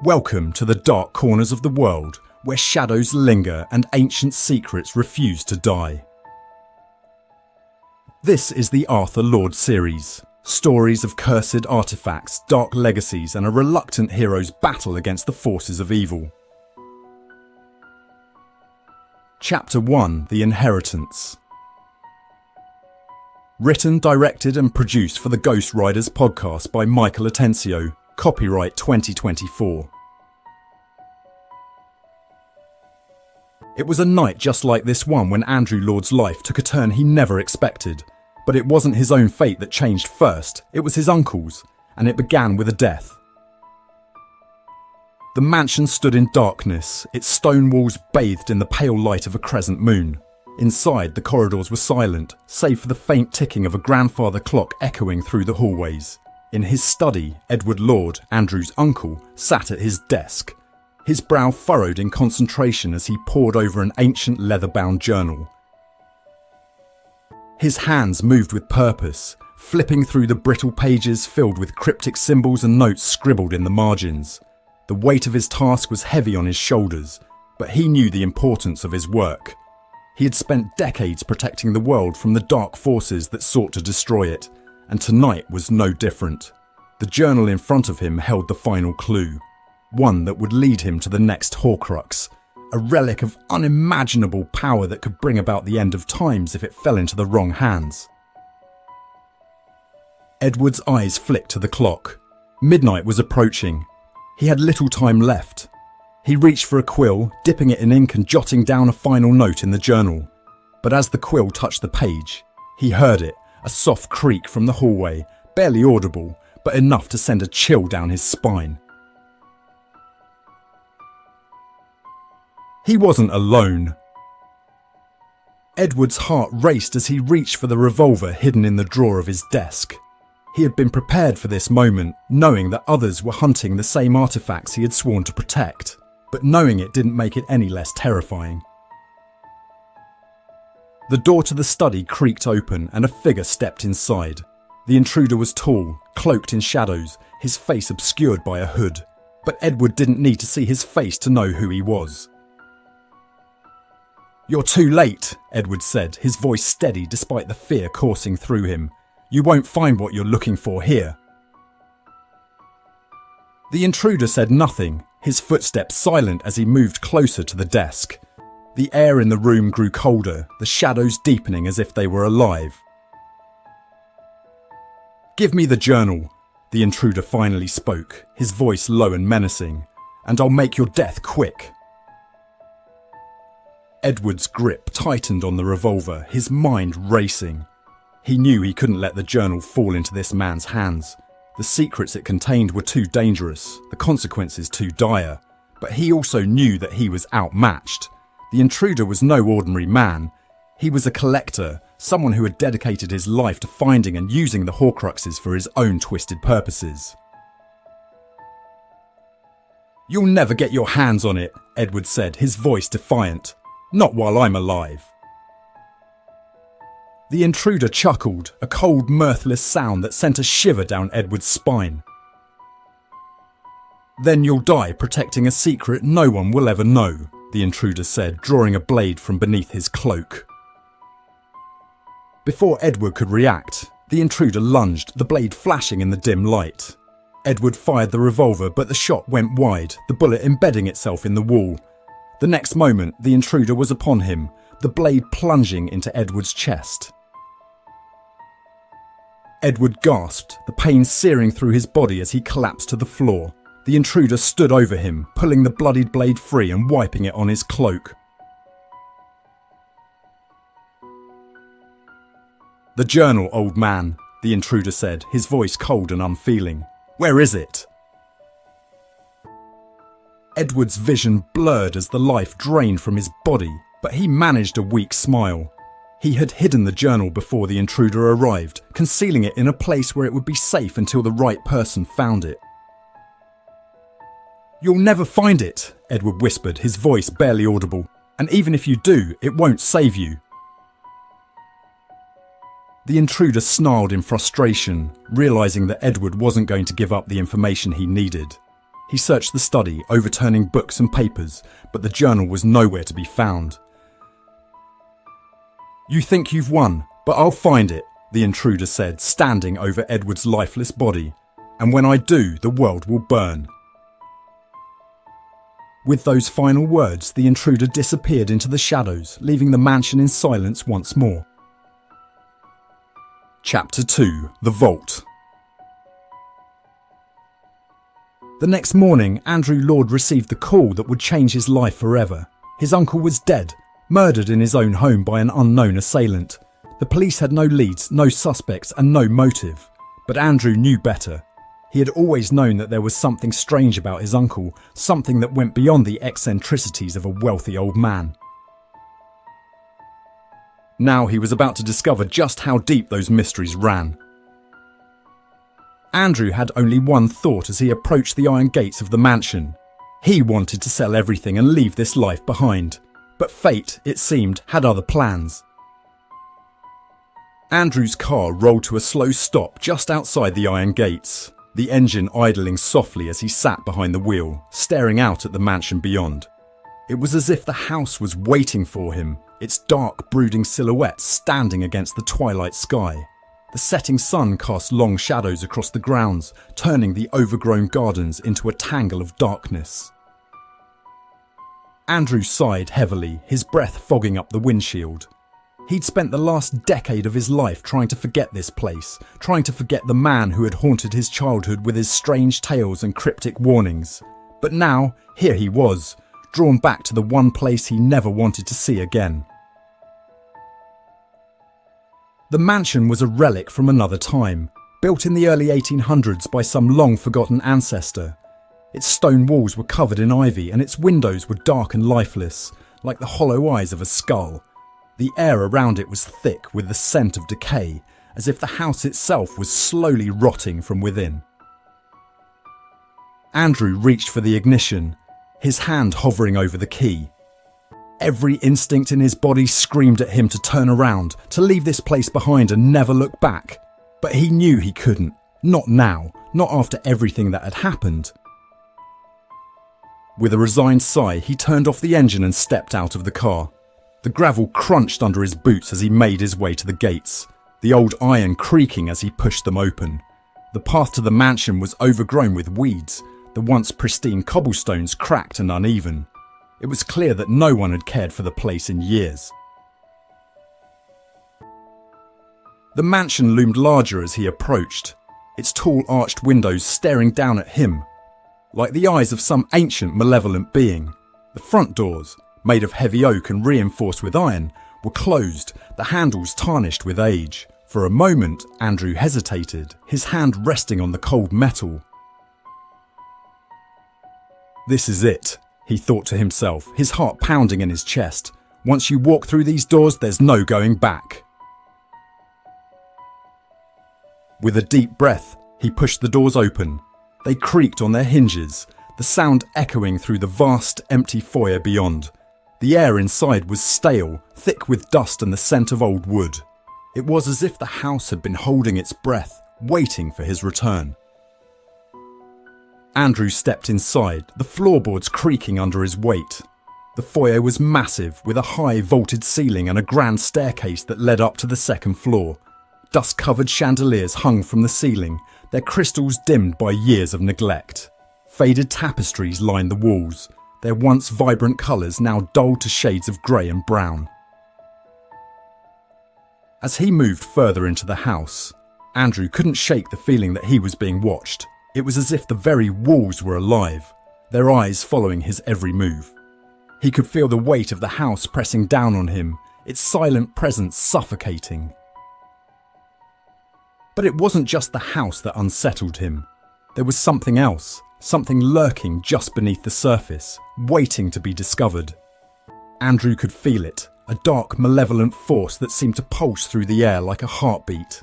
Welcome to the dark corners of the world, where shadows linger and ancient secrets refuse to die. This is the Arthur Lord series. Stories of cursed artifacts, dark legacies, and a reluctant hero's battle against the forces of evil. Chapter 1: The Inheritance. Written, directed and produced for the Ghost Riders podcast by Michael Atencio. Copyright 2024. It was a night just like this one when Andrew Lord's life took a turn he never expected. But it wasn't his own fate that changed first, it was his uncle's, and it began with a death. The mansion stood in darkness, its stone walls bathed in the pale light of a crescent moon. Inside, the corridors were silent, save for the faint ticking of a grandfather clock echoing through the hallways. In his study, Edward Lord, Andrew's uncle, sat at his desk. His brow furrowed in concentration as he pored over an ancient leather-bound journal. His hands moved with purpose, flipping through the brittle pages filled with cryptic symbols and notes scribbled in the margins. The weight of his task was heavy on his shoulders, but he knew the importance of his work. He had spent decades protecting the world from the dark forces that sought to destroy it, and tonight was no different. The journal in front of him held the final clue, one that would lead him to the next horcrux, a relic of unimaginable power that could bring about the end of times if it fell into the wrong hands. Edward's eyes flicked to the clock. Midnight was approaching. He had little time left. He reached for a quill, dipping it in ink and jotting down a final note in the journal. But as the quill touched the page, he heard it, a soft creak from the hallway, barely audible, but enough to send a chill down his spine. He wasn't alone. Edward's heart raced as he reached for the revolver hidden in the drawer of his desk. He had been prepared for this moment, knowing that others were hunting the same artifacts he had sworn to protect, but knowing it didn't make it any less terrifying. The door to the study creaked open and a figure stepped inside. The intruder was tall, cloaked in shadows, his face obscured by a hood. But Edward didn't need to see his face to know who he was. "You're too late," Edward said, his voice steady despite the fear coursing through him. "You won't find what you're looking for here." The intruder said nothing, his footsteps silent as he moved closer to the desk. The air in the room grew colder, the shadows deepening as if they were alive. "Give me the journal," the intruder finally spoke, his voice low and menacing, "and I'll make your death quick." Edward's grip tightened on the revolver, his mind racing. He knew he couldn't let the journal fall into this man's hands. The secrets it contained were too dangerous, the consequences too dire, but he also knew that he was outmatched. The intruder was no ordinary man. He was a collector, someone who had dedicated his life to finding and using the horcruxes for his own twisted purposes. "You'll never get your hands on it," Edward said, his voice defiant. "Not while I'm alive." The intruder chuckled, a cold, mirthless sound that sent a shiver down Edward's spine. "Then you'll die protecting a secret no one will ever know," the intruder said, drawing a blade from beneath his cloak. Before Edward could react, the intruder lunged, the blade flashing in the dim light. Edward fired the revolver, but the shot went wide, the bullet embedding itself in the wall. The next moment, the intruder was upon him, the blade plunging into Edward's chest. Edward gasped, the pain searing through his body as he collapsed to the floor. The intruder stood over him, pulling the bloodied blade free and wiping it on his cloak. "The journal, old man," the intruder said, his voice cold and unfeeling. "Where is it?" Edward's vision blurred as the life drained from his body, but he managed a weak smile. He had hidden the journal before the intruder arrived, concealing it in a place where it would be safe until the right person found it. "You'll never find it," Edward whispered, his voice barely audible. "And even if you do, it won't save you." The intruder snarled in frustration, realising that Edward wasn't going to give up the information he needed. He searched the study, overturning books and papers, but the journal was nowhere to be found. "You think you've won, but I'll find it," the intruder said, standing over Edward's lifeless body. "And when I do, the world will burn." With those final words, the intruder disappeared into the shadows, leaving the mansion in silence once more. Chapter 2: The Vault. The next morning, Andrew Lord received the call that would change his life forever. His uncle was dead, murdered in his own home by an unknown assailant. The police had no leads, no suspects, and no motive. But Andrew knew better. He had always known that there was something strange about his uncle, something that went beyond the eccentricities of a wealthy old man. Now he was about to discover just how deep those mysteries ran. Andrew had only one thought as he approached the iron gates of the mansion. He wanted to sell everything and leave this life behind. But fate, it seemed, had other plans. Andrew's car rolled to a slow stop just outside the iron gates, the engine idling softly as he sat behind the wheel, staring out at the mansion beyond. It was as if the house was waiting for him, its dark, brooding silhouette standing against the twilight sky. The setting sun cast long shadows across the grounds, turning the overgrown gardens into a tangle of darkness. Andrew sighed heavily, his breath fogging up the windshield. He'd spent the last decade of his life trying to forget this place, trying to forget the man who had haunted his childhood with his strange tales and cryptic warnings. But now, here he was, drawn back to the one place he never wanted to see again. The mansion was a relic from another time, built in the early 1800s by some long-forgotten ancestor. Its stone walls were covered in ivy and its windows were dark and lifeless, like the hollow eyes of a skull. The air around it was thick with the scent of decay, as if the house itself was slowly rotting from within. Andrew reached for the ignition, his hand hovering over the key. Every instinct in his body screamed at him to turn around, to leave this place behind and never look back. But he knew he couldn't. Not now, not after everything that had happened. With a resigned sigh, he turned off the engine and stepped out of the car. The gravel crunched under his boots as he made his way to the gates, the old iron creaking as he pushed them open. The path to the mansion was overgrown with weeds, the once pristine cobblestones cracked and uneven. It was clear that no one had cared for the place in years. The mansion loomed larger as he approached, its tall arched windows staring down at him, like the eyes of some ancient malevolent being. The front doors, made of heavy oak and reinforced with iron, were closed, the handles tarnished with age. For a moment, Andrew hesitated, his hand resting on the cold metal. "This is it," he thought to himself, his heart pounding in his chest. "Once you walk through these doors, there's no going back." With a deep breath, he pushed the doors open. They creaked on their hinges, the sound echoing through the vast, empty foyer beyond. The air inside was stale, thick with dust and the scent of old wood. It was as if the house had been holding its breath, waiting for his return. Andrew stepped inside, the floorboards creaking under his weight. The foyer was massive, with a high vaulted ceiling and a grand staircase that led up to the second floor. Dust-covered chandeliers hung from the ceiling, their crystals dimmed by years of neglect. Faded tapestries lined the walls, their once vibrant colours now dulled to shades of grey and brown. As he moved further into the house, Andrew couldn't shake the feeling that he was being watched. It was as if the very walls were alive, their eyes following his every move. He could feel the weight of the house pressing down on him, its silent presence suffocating. But it wasn't just the house that unsettled him. There was something else, something lurking just beneath the surface, waiting to be discovered. Andrew could feel it, a dark, malevolent force that seemed to pulse through the air like a heartbeat.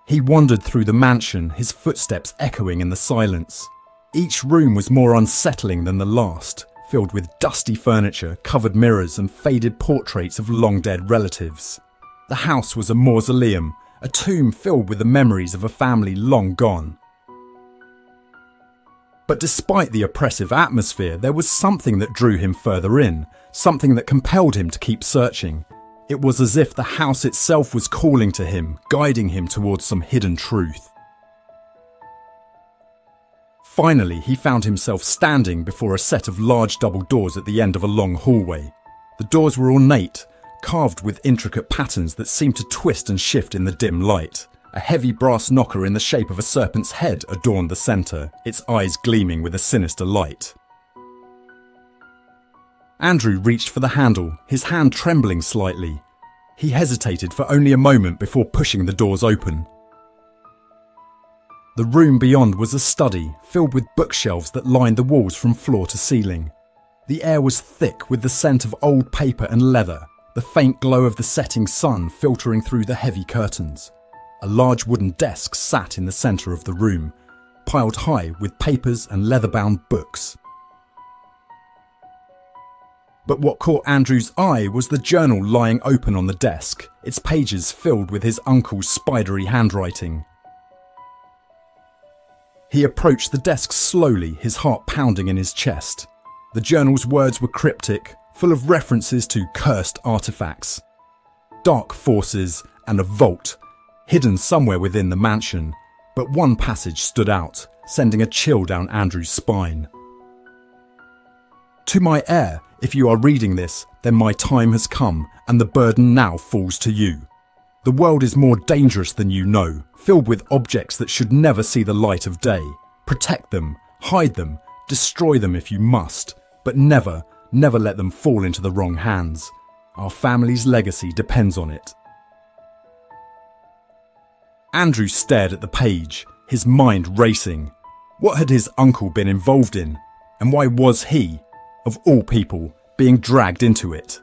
He wandered through the mansion, his footsteps echoing in the silence. Each room was more unsettling than the last, filled with dusty furniture, covered mirrors and faded portraits of long-dead relatives. The house was a mausoleum, a tomb filled with the memories of a family long gone. But despite the oppressive atmosphere, there was something that drew him further in, something that compelled him to keep searching. It was as if the house itself was calling to him, guiding him towards some hidden truth. Finally, he found himself standing before a set of large double doors at the end of a long hallway. The doors were ornate, carved with intricate patterns that seemed to twist and shift in the dim light. A heavy brass knocker in the shape of a serpent's head adorned the centre, its eyes gleaming with a sinister light. Andrew reached for the handle, his hand trembling slightly. He hesitated for only a moment before pushing the doors open. The room beyond was a study, filled with bookshelves that lined the walls from floor to ceiling. The air was thick with the scent of old paper and leather, the faint glow of the setting sun filtering through the heavy curtains. A large wooden desk sat in the centre of the room, piled high with papers and leather-bound books. But what caught Andrew's eye was the journal lying open on the desk, its pages filled with his uncle's spidery handwriting. He approached the desk slowly, his heart pounding in his chest. The journal's words were cryptic, full of references to cursed artifacts, dark forces, and a vault, hidden somewhere within the mansion. But one passage stood out, sending a chill down Andrew's spine. "To my heir, if you are reading this, then my time has come, and the burden now falls to you. The world is more dangerous than you know, filled with objects that should never see the light of day. Protect them, hide them, destroy them if you must, but never, never let them fall into the wrong hands. Our family's legacy depends on it." Andrew stared at the page, his mind racing. What had his uncle been involved in? And why was he, of all people, being dragged into it?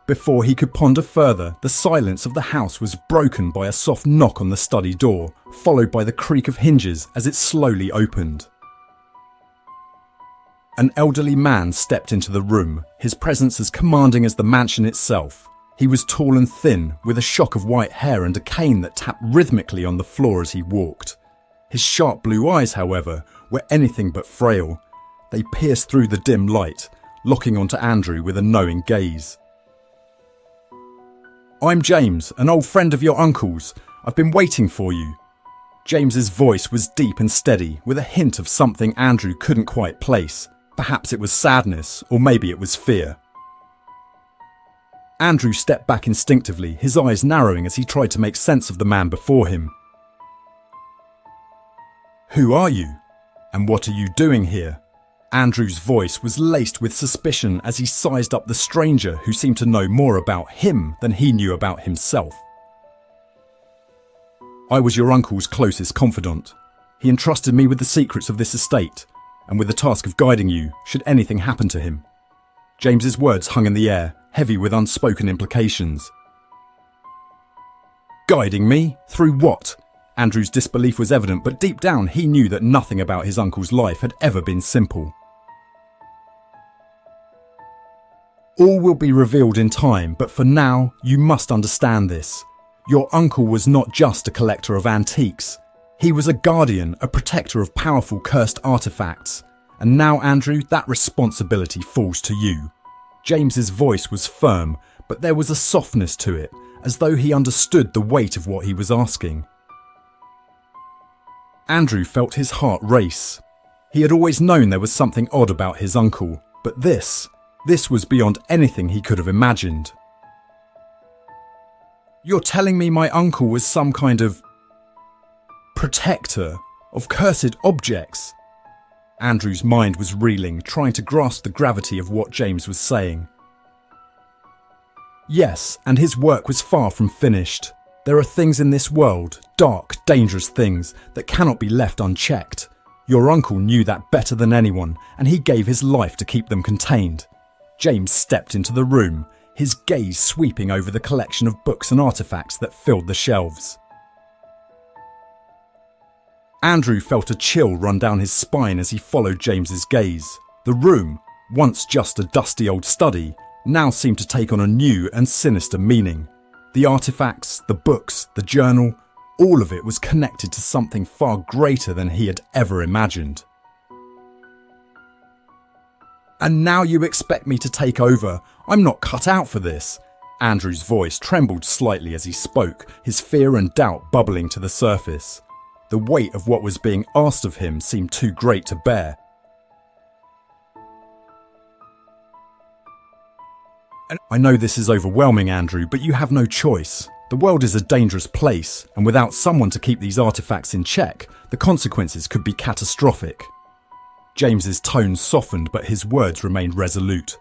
Before he could ponder further, the silence of the house was broken by a soft knock on the study door, followed by the creak of hinges as it slowly opened. An elderly man stepped into the room, his presence as commanding as the mansion itself. He was tall and thin, with a shock of white hair and a cane that tapped rhythmically on the floor as he walked. His sharp blue eyes, however, were anything but frail. They pierced through the dim light, locking onto Andrew with a knowing gaze. "I'm James, an old friend of your uncle's. I've been waiting for you." James's voice was deep and steady, with a hint of something Andrew couldn't quite place. Perhaps it was sadness, or maybe it was fear. Andrew stepped back instinctively, his eyes narrowing as he tried to make sense of the man before him. "Who are you? And what are you doing here?" Andrew's voice was laced with suspicion as he sized up the stranger who seemed to know more about him than he knew about himself. "I was your uncle's closest confidant. He entrusted me with the secrets of this estate, and with the task of guiding you should anything happen to him." James's words hung in the air, heavy with unspoken implications. "Guiding me? Through what?" Andrew's disbelief was evident, but deep down he knew that nothing about his uncle's life had ever been simple. "All will be revealed in time, but for now, you must understand this. Your uncle was not just a collector of antiques. He was a guardian, a protector of powerful cursed artifacts. And now, Andrew, that responsibility falls to you." James's voice was firm, but there was a softness to it, as though he understood the weight of what he was asking. Andrew felt his heart race. He had always known there was something odd about his uncle, but this was beyond anything he could have imagined. "You're telling me my uncle was some kind of protector of cursed objects?" Andrew's mind was reeling, trying to grasp the gravity of what James was saying. "Yes, and his work was far from finished. There are things in this world, dark, dangerous things, that cannot be left unchecked. Your uncle knew that better than anyone, and he gave his life to keep them contained." James stepped into the room, his gaze sweeping over the collection of books and artifacts that filled the shelves. Andrew felt a chill run down his spine as he followed James's gaze. The room, once just a dusty old study, now seemed to take on a new and sinister meaning. The artifacts, the books, the journal, all of it was connected to something far greater than he had ever imagined. "And now you expect me to take over? I'm not cut out for this." Andrew's voice trembled slightly as he spoke, his fear and doubt bubbling to the surface. The weight of what was being asked of him seemed too great to bear. "And I know this is overwhelming, Andrew, but you have no choice. The world is a dangerous place, and without someone to keep these artifacts in check, the consequences could be catastrophic." James's tone softened, but his words remained resolute.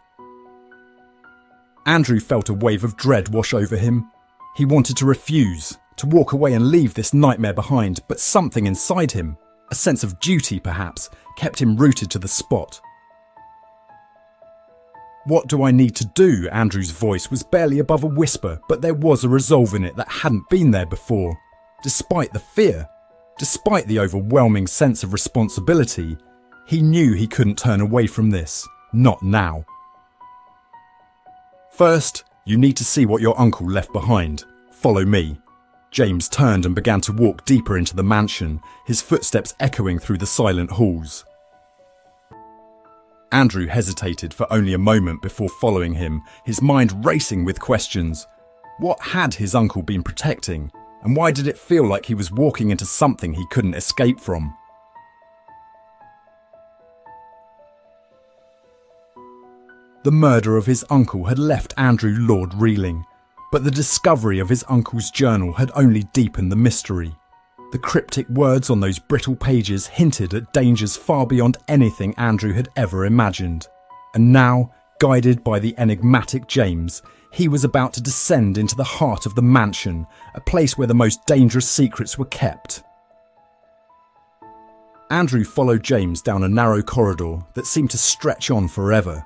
Andrew felt a wave of dread wash over him. He wanted to refuse, to walk away and leave this nightmare behind, but something inside him, a sense of duty perhaps, kept him rooted to the spot. "What do I need to do?" Andrew's voice was barely above a whisper, but there was a resolve in it that hadn't been there before. Despite the fear, despite the overwhelming sense of responsibility, he knew he couldn't turn away from this, not now. "First, you need to see what your uncle left behind. Follow me." James turned and began to walk deeper into the mansion, his footsteps echoing through the silent halls. Andrew hesitated for only a moment before following him, his mind racing with questions. What had his uncle been protecting, and why did it feel like he was walking into something he couldn't escape from? The murder of his uncle had left Andrew Lord reeling, but the discovery of his uncle's journal had only deepened the mystery. The cryptic words on those brittle pages hinted at dangers far beyond anything Andrew had ever imagined. And now, guided by the enigmatic James, he was about to descend into the heart of the mansion, a place where the most dangerous secrets were kept. Andrew followed James down a narrow corridor that seemed to stretch on forever.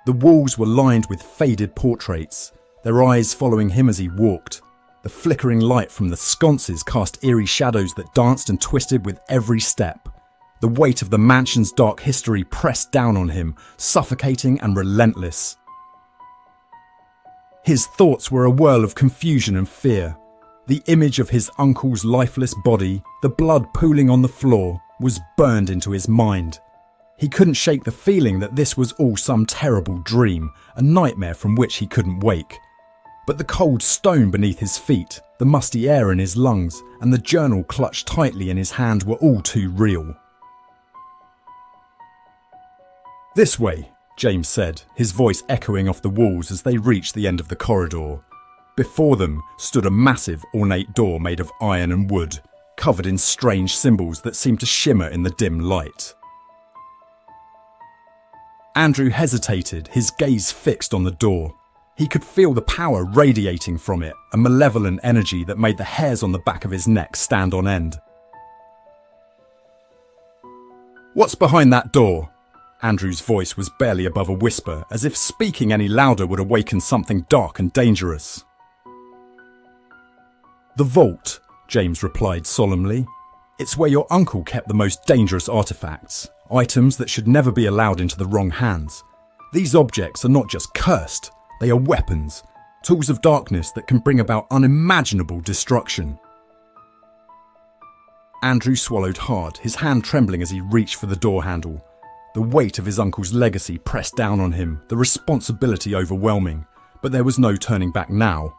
The walls were lined with faded portraits, their eyes following him as he walked. The flickering light from the sconces cast eerie shadows that danced and twisted with every step. The weight of the mansion's dark history pressed down on him, suffocating and relentless. His thoughts were a whirl of confusion and fear. The image of his uncle's lifeless body, the blood pooling on the floor, was burned into his mind. He couldn't shake the feeling that this was all some terrible dream, a nightmare from which he couldn't wake. But the cold stone beneath his feet, the musty air in his lungs, and the journal clutched tightly in his hand were all too real. "This way," James said, his voice echoing off the walls as they reached the end of the corridor. Before them stood a massive, ornate door made of iron and wood, covered in strange symbols that seemed to shimmer in the dim light. Andrew hesitated, his gaze fixed on the door. He could feel the power radiating from it, a malevolent energy that made the hairs on the back of his neck stand on end. "What's behind that door?" Andrew's voice was barely above a whisper, as if speaking any louder would awaken something dark and dangerous. "The vault," James replied solemnly. "It's where your uncle kept the most dangerous artifacts, items that should never be allowed into the wrong hands. These objects are not just cursed, they are weapons, tools of darkness that can bring about unimaginable destruction." Andrew swallowed hard, his hand trembling as he reached for the door handle. The weight of his uncle's legacy pressed down on him, the responsibility overwhelming, but there was no turning back now.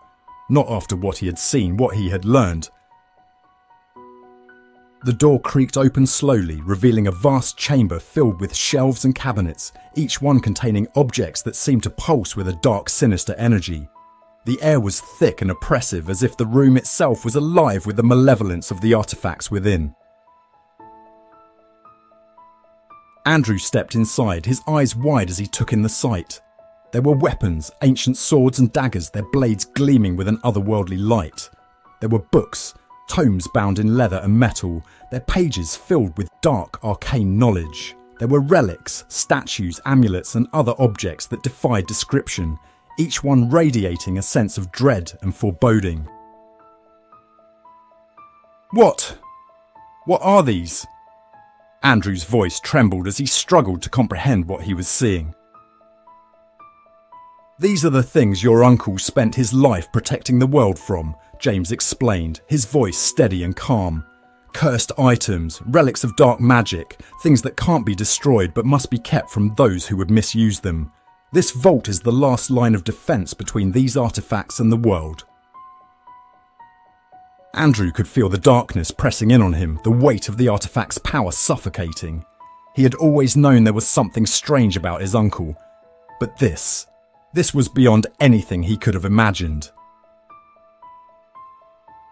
Not after what he had seen, what he had learned. The door creaked open slowly, revealing a vast chamber filled with shelves and cabinets, each one containing objects that seemed to pulse with a dark, sinister energy. The air was thick and oppressive, as if the room itself was alive with the malevolence of the artifacts within. Andrew stepped inside, his eyes wide as he took in the sight. There were weapons, ancient swords and daggers, their blades gleaming with an otherworldly light. There were books, tomes bound in leather and metal, their pages filled with dark, arcane knowledge. There were relics, statues, amulets and other objects that defied description, each one radiating a sense of dread and foreboding. What are these?" Andrew's voice trembled as he struggled to comprehend what he was seeing. "These are the things your uncle spent his life protecting the world from, James explained, his voice steady and calm. Cursed items, relics of dark magic, things that can't be destroyed but must be kept from those who would misuse them. This vault is the last line of defense between these artifacts and the world. Andrew could feel the darkness pressing in on him, the weight of the artifact's power suffocating. He had always known there was something strange about his uncle, but this was beyond anything he could have imagined.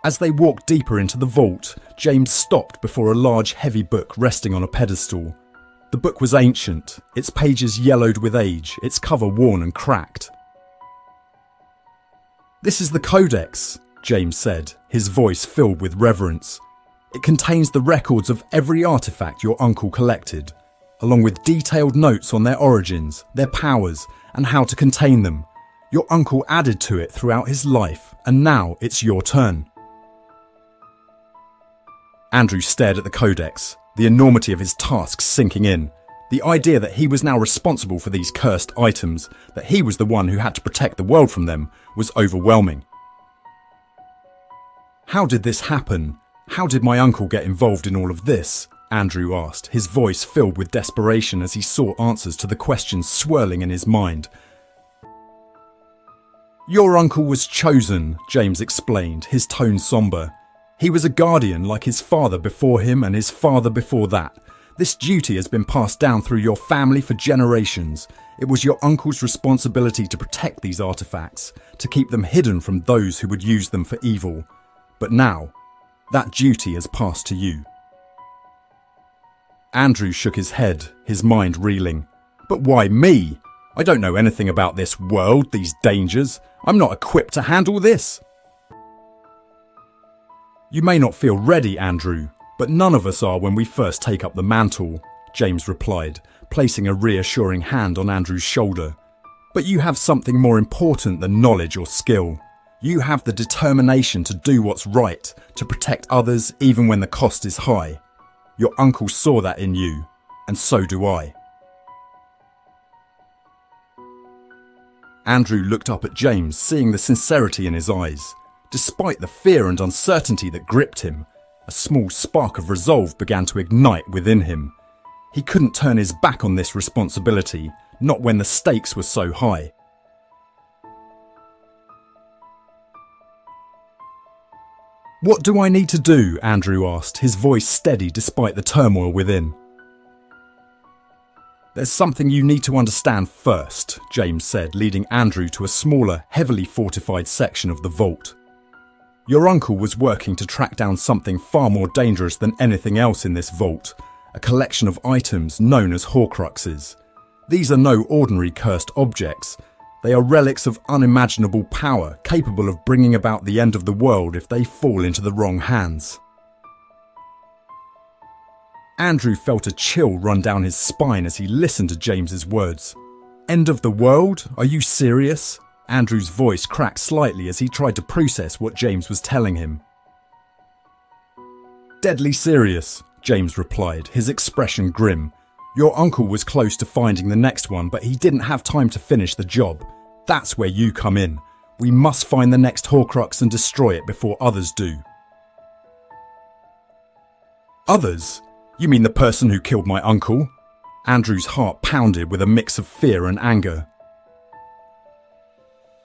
As they walked deeper into the vault, James stopped before a large, heavy book resting on a pedestal. The book was ancient, its pages yellowed with age, its cover worn and cracked. "This is the Codex," James said, his voice filled with reverence. "It contains the records of every artifact your uncle collected, along with detailed notes on their origins, their powers, and how to contain them. Your uncle added to it throughout his life, and now it's your turn." Andrew stared at the Codex, the enormity of his task sinking in. The idea that he was now responsible for these cursed items, that he was the one who had to protect the world from them, was overwhelming. "How did this happen? How did my uncle get involved in all of this?" Andrew asked, his voice filled with desperation as he sought answers to the questions swirling in his mind. "Your uncle was chosen," James explained, his tone somber. "He was a guardian like his father before him and his father before that. This duty has been passed down through your family for generations. It was your uncle's responsibility to protect these artifacts, to keep them hidden from those who would use them for evil. But now, that duty has passed to you." Andrew shook his head, his mind reeling. "But why me? I don't know anything about this world, these dangers. I'm not equipped to handle this." "You may not feel ready, Andrew, but none of us are when we first take up the mantle," James replied, placing a reassuring hand on Andrew's shoulder. "But you have something more important than knowledge or skill. You have the determination to do what's right, to protect others even when the cost is high. Your uncle saw that in you, and so do I." Andrew looked up at James, seeing the sincerity in his eyes. Despite the fear and uncertainty that gripped him, a small spark of resolve began to ignite within him. He couldn't turn his back on this responsibility, not when the stakes were so high. "What do I need to do?" Andrew asked, his voice steady despite the turmoil within. "There's something you need to understand first," James said, leading Andrew to a smaller, heavily fortified section of the vault. "Your uncle was working to track down something far more dangerous than anything else in this vault, a collection of items known as horcruxes. These are no ordinary cursed objects. They are relics of unimaginable power, capable of bringing about the end of the world if they fall into the wrong hands." Andrew felt a chill run down his spine as he listened to James's words. "End of the world? Are you serious?" Andrew's voice cracked slightly as he tried to process what James was telling him. "Deadly serious," James replied, his expression grim. "Your uncle was close to finding the next one, but he didn't have time to finish the job. That's where you come in. We must find the next horcrux and destroy it before others do." "Others? You mean the person who killed my uncle?" Andrew's heart pounded with a mix of fear and anger.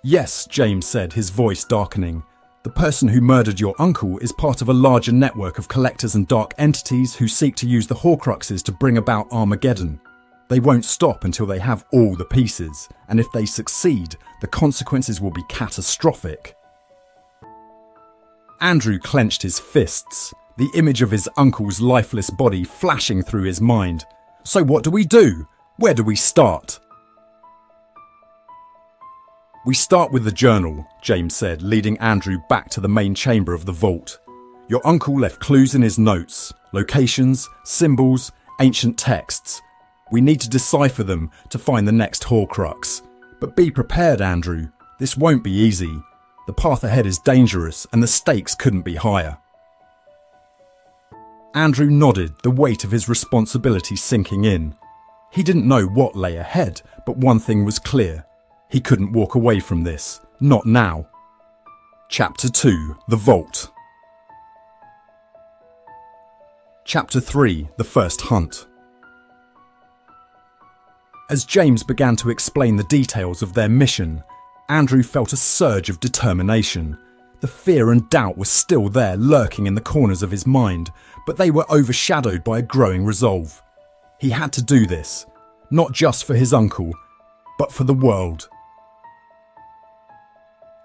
"Yes," James said, his voice darkening. "The person who murdered your uncle is part of a larger network of collectors and dark entities who seek to use the horcruxes to bring about Armageddon. They won't stop until they have all the pieces, and if they succeed, the consequences will be catastrophic." Andrew clenched his fists, the image of his uncle's lifeless body flashing through his mind. "So what do we do? Where do we start?" "We start with the journal," James said, leading Andrew back to the main chamber of the vault. "Your uncle left clues in his notes, locations, symbols, ancient texts. We need to decipher them to find the next horcrux. But be prepared, Andrew. This won't be easy. The path ahead is dangerous and the stakes couldn't be higher." Andrew nodded, the weight of his responsibility sinking in. He didn't know what lay ahead, but one thing was clear. He couldn't walk away from this. Not now. Chapter 2: The Vault. Chapter 3: The First Hunt. As James began to explain the details of their mission, Andrew felt a surge of determination. The fear and doubt were still there, lurking in the corners of his mind, but they were overshadowed by a growing resolve. He had to do this, not just for his uncle, but for the world.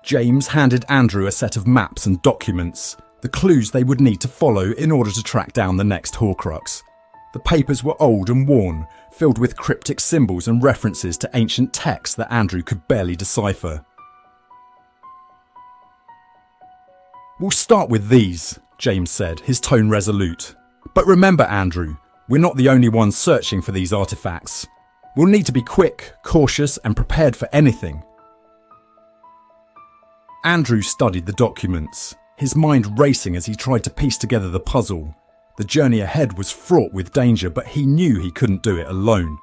James handed Andrew a set of maps and documents, the clues they would need to follow in order to track down the next horcrux. The papers were old and worn, filled with cryptic symbols and references to ancient texts that Andrew could barely decipher. "We'll start with these," James said, his tone resolute. "But remember, Andrew, we're not the only ones searching for these artifacts. We'll need to be quick, cautious, and prepared for anything." Andrew studied the documents, his mind racing as he tried to piece together the puzzle. The journey ahead was fraught with danger, but he knew he couldn't do it alone.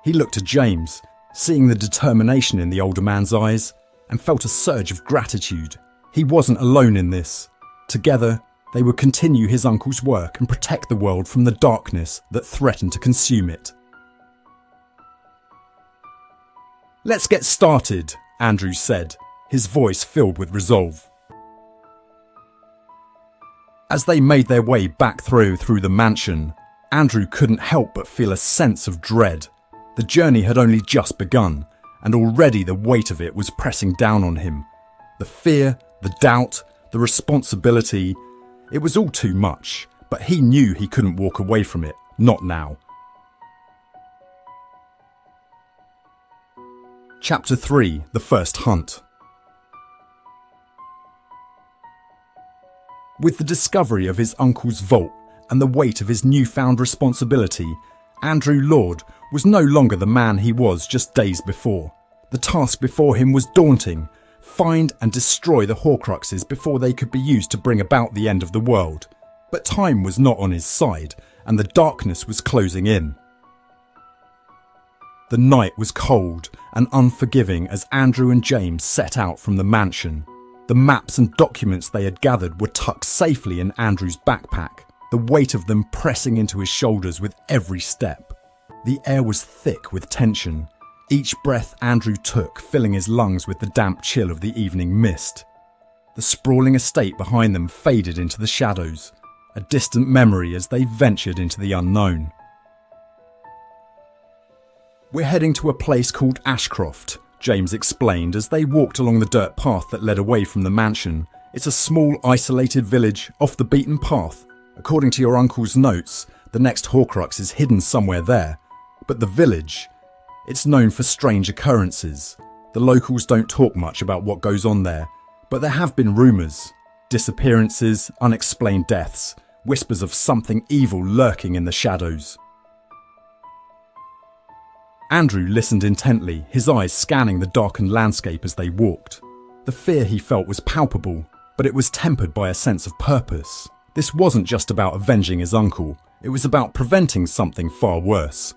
He looked to James, seeing the determination in the older man's eyes, and felt a surge of gratitude. He wasn't alone in this. Together, they would continue his uncle's work and protect the world from the darkness that threatened to consume it. "Let's get started," Andrew said, his voice filled with resolve. As they made their way back through the mansion, Andrew couldn't help but feel a sense of dread. The journey had only just begun, and already the weight of it was pressing down on him. The fear, the doubt, the responsibility, it was all too much, but he knew he couldn't walk away from it, not now. Chapter 3: The First Hunt. With the discovery of his uncle's vault and the weight of his newfound responsibility, Andrew Lord was no longer the man he was just days before. The task before him was daunting: find and destroy the horcruxes before they could be used to bring about the end of the world. But time was not on his side, and the darkness was closing in. The night was cold and unforgiving as Andrew and James set out from the mansion. The maps and documents they had gathered were tucked safely in Andrew's backpack, the weight of them pressing into his shoulders with every step. The air was thick with tension, each breath Andrew took filling his lungs with the damp chill of the evening mist. The sprawling estate behind them faded into the shadows, a distant memory as they ventured into the unknown. "We're heading to a place called Ashcroft," James explained as they walked along the dirt path that led away from the mansion. "It's a small, isolated village off the beaten path. According to your uncle's notes, the next horcrux is hidden somewhere there. But the village, it's known for strange occurrences. The locals don't talk much about what goes on there, but there have been rumours. Disappearances, unexplained deaths, whispers of something evil lurking in the shadows." Andrew listened intently, his eyes scanning the darkened landscape as they walked. The fear he felt was palpable, but it was tempered by a sense of purpose. This wasn't just about avenging his uncle, it was about preventing something far worse.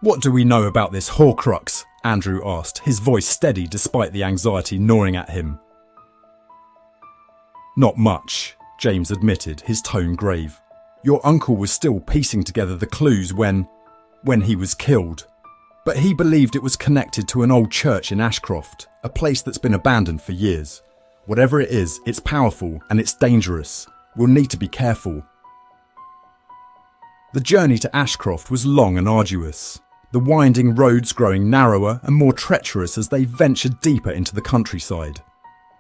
"What do we know about this horcrux?" Andrew asked, his voice steady despite the anxiety gnawing at him. "Not much," James admitted, his tone grave. "Your uncle was still piecing together the clues when he was killed. But he believed it was connected to an old church in Ashcroft, a place that's been abandoned for years. Whatever it is, it's powerful and it's dangerous. We'll need to be careful." The journey to Ashcroft was long and arduous, the winding roads growing narrower and more treacherous as they ventured deeper into the countryside.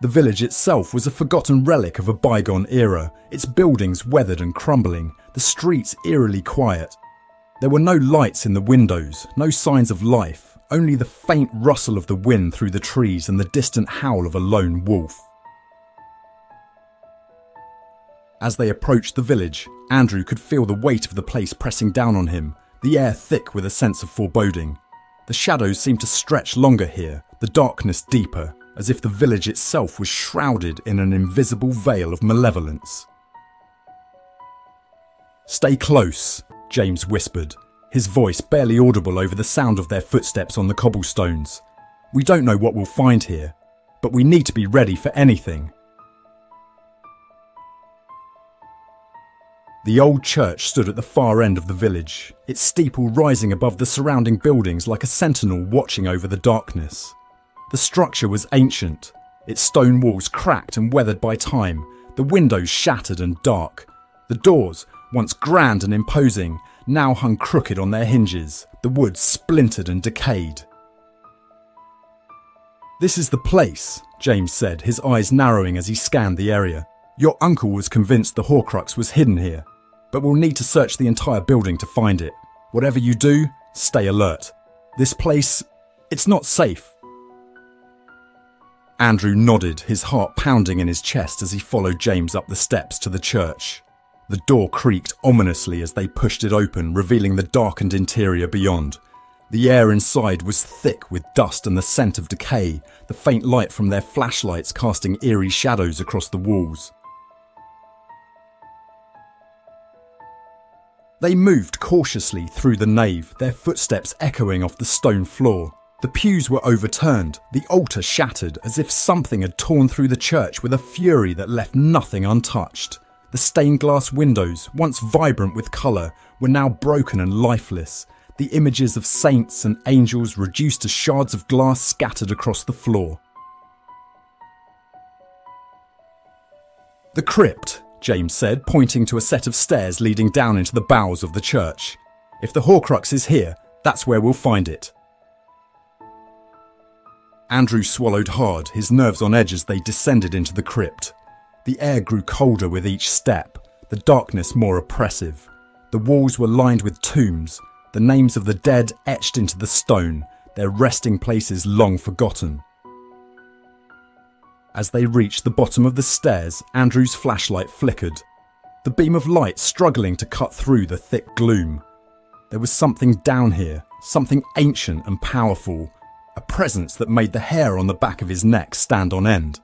The village itself was a forgotten relic of a bygone era, its buildings weathered and crumbling, the streets eerily quiet. There were no lights in the windows, no signs of life, only the faint rustle of the wind through the trees and the distant howl of a lone wolf. As they approached the village, Andrew could feel the weight of the place pressing down on him, the air thick with a sense of foreboding. The shadows seemed to stretch longer here, the darkness deeper, as if the village itself was shrouded in an invisible veil of malevolence. "Stay close," James whispered, his voice barely audible over the sound of their footsteps on the cobblestones. "We don't know what we'll find here, but we need to be ready for anything. The old church stood at the far end of the village, its steeple rising above the surrounding buildings like a sentinel watching over the darkness. The structure was ancient, its stone walls cracked and weathered by time, the windows shattered and dark. The doors, once grand and imposing, now hung crooked on their hinges, the wood splintered and decayed. "This is the place," James said, his eyes narrowing as he scanned the area. "Your uncle was convinced the horcrux was hidden here, but we'll need to search the entire building to find it. Whatever you do, stay alert. This place, it's not safe." Andrew nodded, his heart pounding in his chest as he followed James up the steps to the church. The door creaked ominously as they pushed it open, revealing the darkened interior beyond. The air inside was thick with dust and the scent of decay, the faint light from their flashlights casting eerie shadows across the walls. They moved cautiously through the nave, their footsteps echoing off the stone floor. The pews were overturned, the altar shattered, as if something had torn through the church with a fury that left nothing untouched. The stained glass windows, once vibrant with colour, were now broken and lifeless, the images of saints and angels reduced to shards of glass scattered across the floor. "The crypt," James said, pointing to a set of stairs leading down into the bowels of the church. "If the horcrux is here, that's where we'll find it." Andrew swallowed hard, his nerves on edge as they descended into the crypt. The air grew colder with each step, the darkness more oppressive. The walls were lined with tombs, the names of the dead etched into the stone, their resting places long forgotten. As they reached the bottom of the stairs, Andrew's flashlight flickered, the beam of light struggling to cut through the thick gloom. There was something down here, something ancient and powerful, a presence that made the hair on the back of his neck stand on end.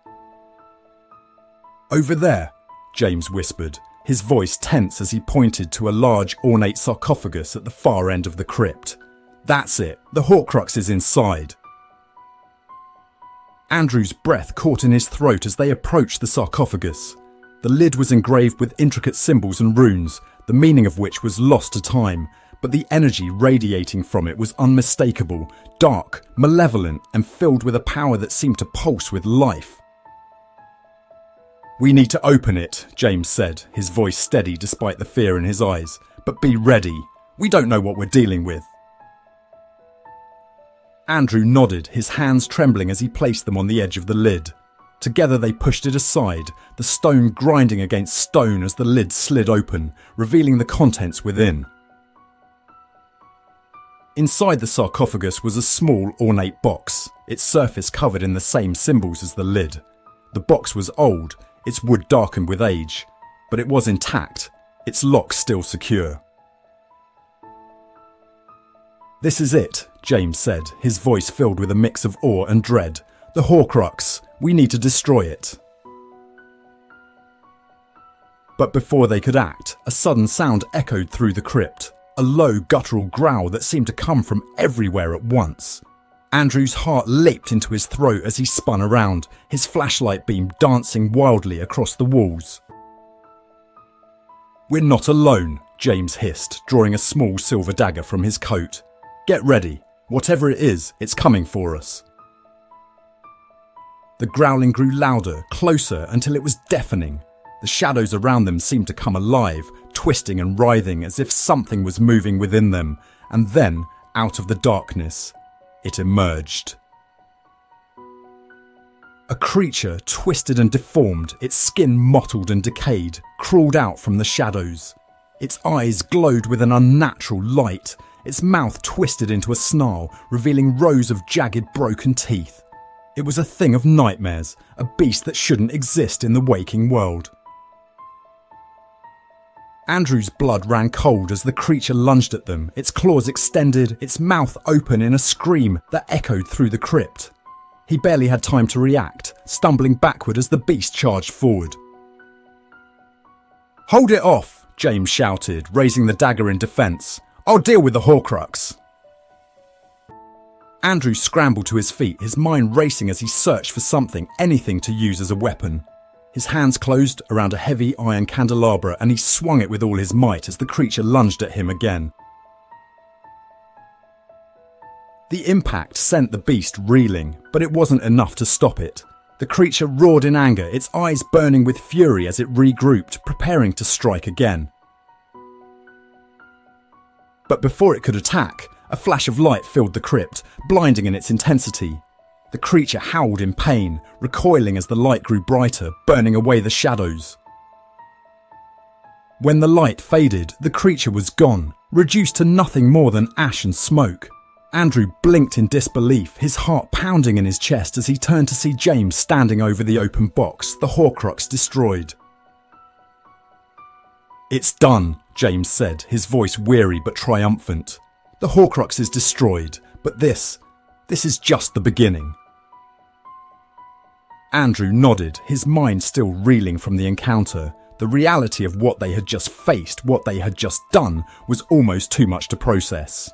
"Over there," James whispered, his voice tense as he pointed to a large ornate sarcophagus at the far end of the crypt. "That's it, the horcrux is inside." Andrew's breath caught in his throat as they approached the sarcophagus. The lid was engraved with intricate symbols and runes, the meaning of which was lost to time, but the energy radiating from it was unmistakable, dark, malevolent, and filled with a power that seemed to pulse with life. "We need to open it," James said, his voice steady despite the fear in his eyes. "But be ready. We don't know what we're dealing with." Andrew nodded, his hands trembling as he placed them on the edge of the lid. Together they pushed it aside, the stone grinding against stone as the lid slid open, revealing the contents within. Inside the sarcophagus was a small, ornate box, its surface covered in the same symbols as the lid. The box was old, its wood darkened with age, but it was intact, its lock still secure. "This is it," James said, his voice filled with a mix of awe and dread. "The horcrux. We need to destroy it." But before they could act, a sudden sound echoed through the crypt, a low guttural growl that seemed to come from everywhere at once. Andrew's heart leaped into his throat as he spun around, his flashlight beam dancing wildly across the walls. "We're not alone," James hissed, drawing a small silver dagger from his coat. "Get ready. Whatever it is, it's coming for us." The growling grew louder, closer, until it was deafening. The shadows around them seemed to come alive, twisting and writhing as if something was moving within them, and then, out of the darkness, it emerged. A creature, twisted and deformed, its skin mottled and decayed, crawled out from the shadows. Its eyes glowed with an unnatural light, its mouth twisted into a snarl, revealing rows of jagged, broken teeth. It was a thing of nightmares, a beast that shouldn't exist in the waking world. Andrew's blood ran cold as the creature lunged at them, its claws extended, its mouth open in a scream that echoed through the crypt. He barely had time to react, stumbling backward as the beast charged forward. "Hold it off," James shouted, raising the dagger in defence. "I'll deal with the horcrux." Andrew scrambled to his feet, his mind racing as he searched for something, anything to use as a weapon. His hands closed around a heavy iron candelabra and he swung it with all his might as the creature lunged at him again. The impact sent the beast reeling, but it wasn't enough to stop it. The creature roared in anger, its eyes burning with fury as it regrouped, preparing to strike again. But before it could attack, a flash of light filled the crypt, blinding in its intensity. The creature howled in pain, recoiling as the light grew brighter, burning away the shadows. When the light faded, the creature was gone, reduced to nothing more than ash and smoke. Andrew blinked in disbelief, his heart pounding in his chest as he turned to see James standing over the open box, the horcrux destroyed. "It's done," James said, his voice weary but triumphant. "The horcrux is destroyed, but this is just the beginning." Andrew nodded, his mind still reeling from the encounter. The reality of what they had just faced, what they had just done, was almost too much to process.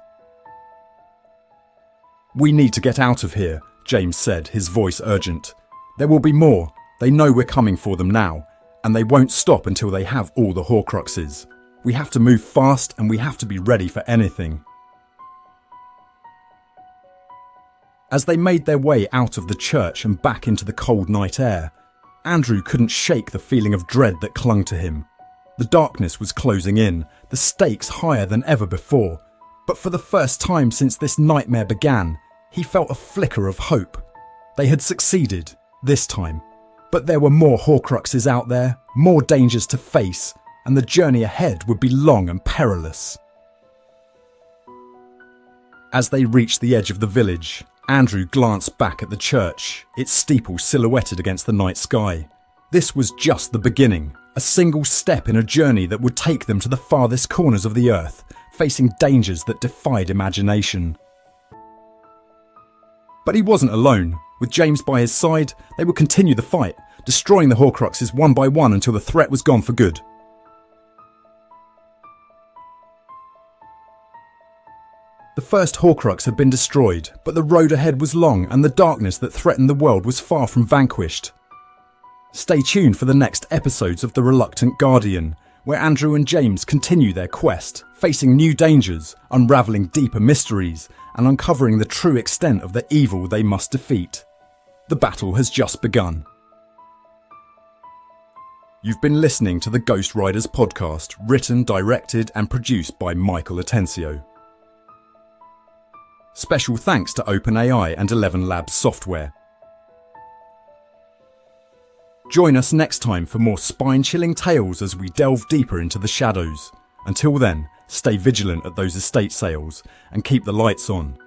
"We need to get out of here," James said, his voice urgent. "There will be more. They know we're coming for them now, and they won't stop until they have all the horcruxes. We have to move fast and we have to be ready for anything." As they made their way out of the church and back into the cold night air, Andrew couldn't shake the feeling of dread that clung to him. The darkness was closing in, the stakes higher than ever before, but for the first time since this nightmare began, he felt a flicker of hope. They had succeeded, this time, but there were more horcruxes out there, more dangers to face, and the journey ahead would be long and perilous. As they reached the edge of the village, Andrew glanced back at the church, its steeple silhouetted against the night sky. This was just the beginning, a single step in a journey that would take them to the farthest corners of the earth, facing dangers that defied imagination. But he wasn't alone. With James by his side, they would continue the fight, destroying the horcruxes one by one until the threat was gone for good. The first horcrux had been destroyed, but the road ahead was long and the darkness that threatened the world was far from vanquished. Stay tuned for the next episodes of The Reluctant Guardian, where Andrew and James continue their quest, facing new dangers, unravelling deeper mysteries, and uncovering the true extent of the evil they must defeat. The battle has just begun. You've been listening to the Ghost Riders podcast, written, directed and produced by Michael Atencio. Special thanks to OpenAI and 11 Labs software. Join us next time for more spine-chilling tales as we delve deeper into the shadows. Until then, stay vigilant at those estate sales and keep the lights on.